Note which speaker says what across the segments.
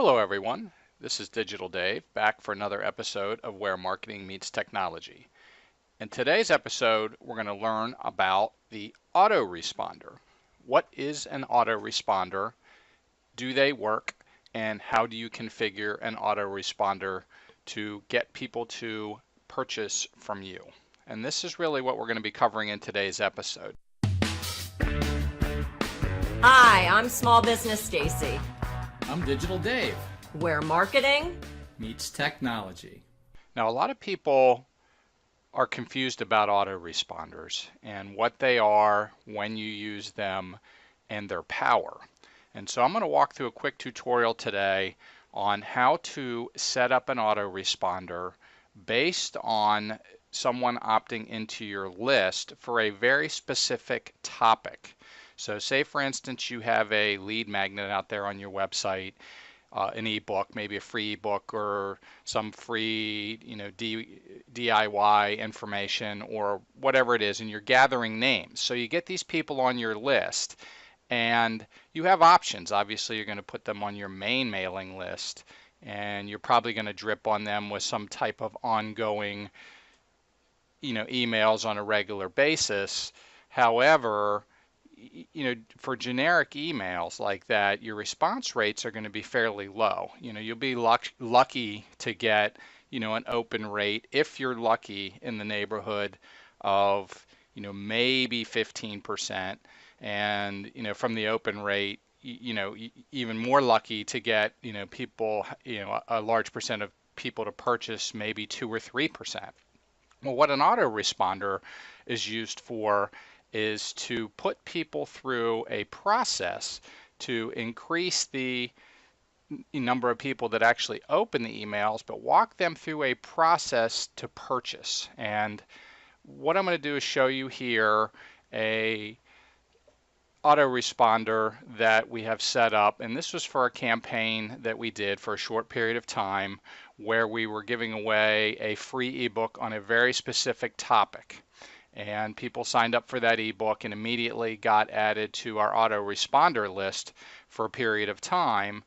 Speaker 1: Hello everyone, this is Digital Dave back for another episode of Where Marketing Meets Technology. In today's episode, we're going to learn about the autoresponder. What is an autoresponder? Do they work? And how do you configure an autoresponder to get people to purchase from you? And this is really what we're going to be covering in today's episode.
Speaker 2: Hi, I'm Small Business Stacy.
Speaker 3: I'm Digital Dave.
Speaker 2: Where marketing
Speaker 3: meets technology.
Speaker 1: Now, a lot of people are confused about autoresponders and what they are, when you use them, and their power. And so I'm going to walk through a quick tutorial today on how to set up an autoresponder based on someone opting into your list for a very specific topic. So say, for instance, you have a lead magnet out there on your website, an ebook, maybe a free ebook or some free, DIY information or whatever it is, and you're gathering names. So you get these people on your list, and you have options. Obviously, you're going to put them on your main mailing list, and you're probably going to drip on them with some type of ongoing, emails on a regular basis. However, for generic emails like that, your response rates are going to be fairly low. You'll be lucky to get, an open rate, if you're lucky, in the neighborhood of, maybe 15%. And, from the open rate, even more lucky to get, people, a large percent of people to purchase maybe 2 or 3%. Well, what an autoresponder is used for is to put people through a process to increase the number of people that actually open the emails, but walk them through a process to purchase. And what I'm going to do is show you here a autoresponder that we have set up, and this was for a campaign that we did for a short period of time where we were giving away a free ebook on a very specific topic. And people signed up for that ebook and immediately got added to our autoresponder list for a period of time.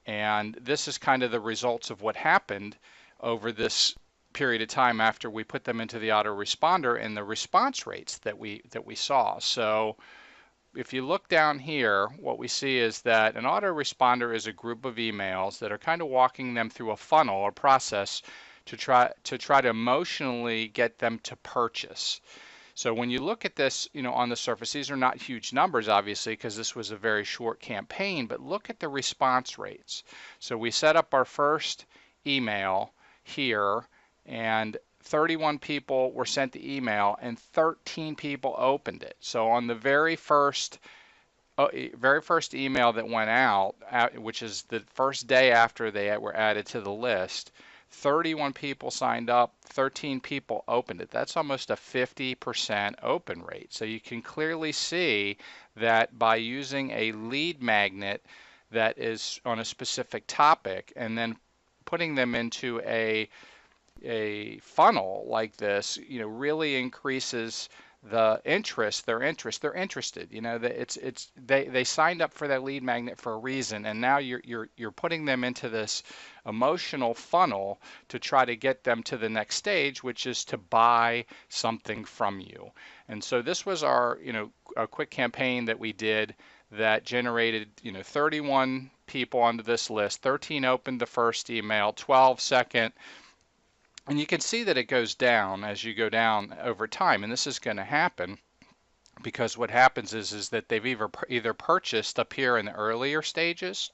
Speaker 1: And this is kind of the results of what happened over this period of time after we put them into the autoresponder and the response rates that we saw. So if you look down here, what we see is that an autoresponder is a group of emails that are kind of walking them through a funnel or process to try to emotionally get them to purchase. So when you look at this, on the surface, these are not huge numbers, obviously, because this was a very short campaign, but look at the response rates. So we set up our first email here, and 31 people were sent the email, and 13 people opened it. So on the very first email that went out, which is the first day after they were added to the list, 31 people signed up, 13 people opened it. That's almost a 50% open rate. So you can clearly see that by using a lead magnet that is on a specific topic and then putting them into a funnel like this, really increases the interest. They're interested. They signed up for that lead magnet for a reason, and now you're putting them into this emotional funnel to try to get them to the next stage, which is to buy something from you. And so this was our a quick campaign that we did that generated 31 people onto this list. 13 opened the first email, 12 second. And you can see that it goes down as you go down over time, and this is going to happen because what happens is that they've either purchased up here in the earlier stages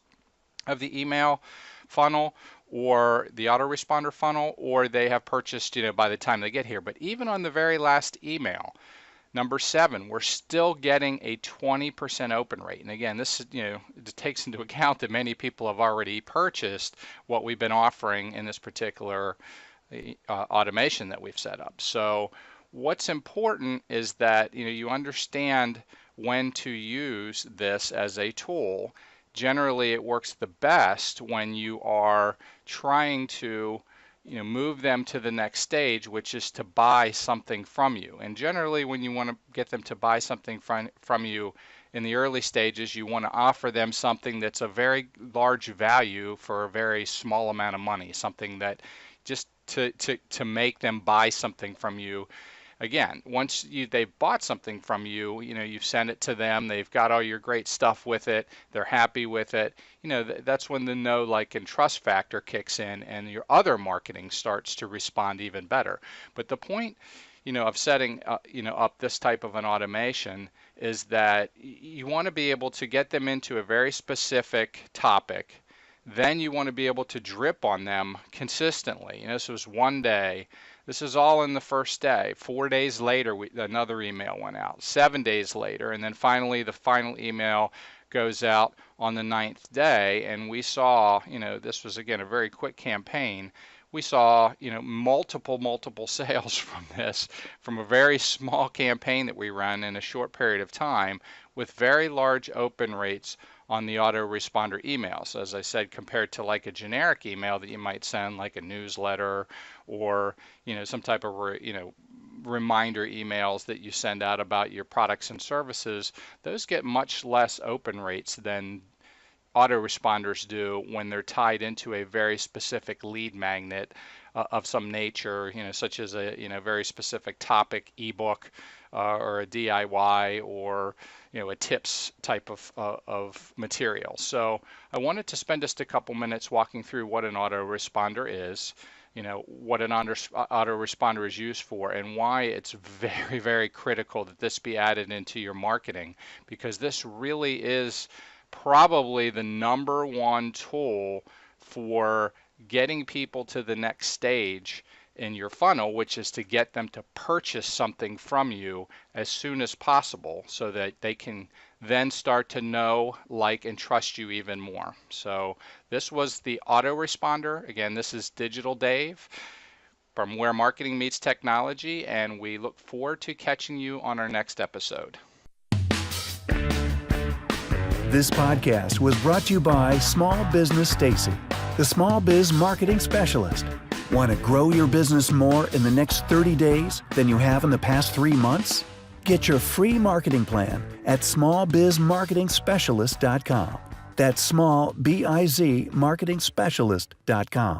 Speaker 1: of the email funnel or the autoresponder funnel, or they have purchased by the time they get here. But even on the very last email, number 7, we're still getting a 20% open rate. And again, this it takes into account that many people have already purchased what we've been offering in this particular automation that we've set up. So what's important is that you understand when to use this as a tool. Generally, it works the best when you are trying to move them to the next stage, which is to buy something from you. And generally, when you want to get them to buy something from you, in the early stages, you want to offer them something that's a very large value for a very small amount of money, something that just to make them buy something from you. Again, once they've bought something from you, you've sent it to them, they've got all your great stuff with it, they're happy with it, that's when the know, like, and trust factor kicks in, and your other marketing starts to respond even better. But the point, of setting, up this type of an automation is that you want to be able to get them into a very specific topic. Then you want to be able to drip on them consistently. This was one day. This is all in the first day. 4 days later, another email went out. 7 days later, and then finally the final email goes out on the 9th day. And we saw, this was again a very quick campaign. We saw, multiple sales from this, from a very small campaign that we ran in a short period of time, with very large open rates on the autoresponder emails. As I said, compared to like a generic email that you might send, like a newsletter or some type of reminder emails that you send out about your products and services, those get much less open rates than autoresponders do when they're tied into a very specific lead magnet of some nature, such as a very specific topic, ebook, or a DIY, or a tips type of material. So I wanted to spend just a couple minutes walking through what an autoresponder is, what an autoresponder is used for, and why it's very, very critical that this be added into your marketing, because this really is probably the number one tool for getting people to the next stage in your funnel, which is to get them to purchase something from you as soon as possible so that they can then start to know, like, and trust you even more. So this was the autoresponder. Again, this is Digital Dave from Where Marketing Meets Technology, and we look forward to catching you on our next episode.
Speaker 4: This podcast was brought to you by Small Business Stacy, the small biz marketing specialist. Want to grow your business more in the next 30 days than you have in the past 3 months? Get your free marketing plan at smallbizmarketingspecialist.com. That's small, B-I-Z, marketingspecialist.com.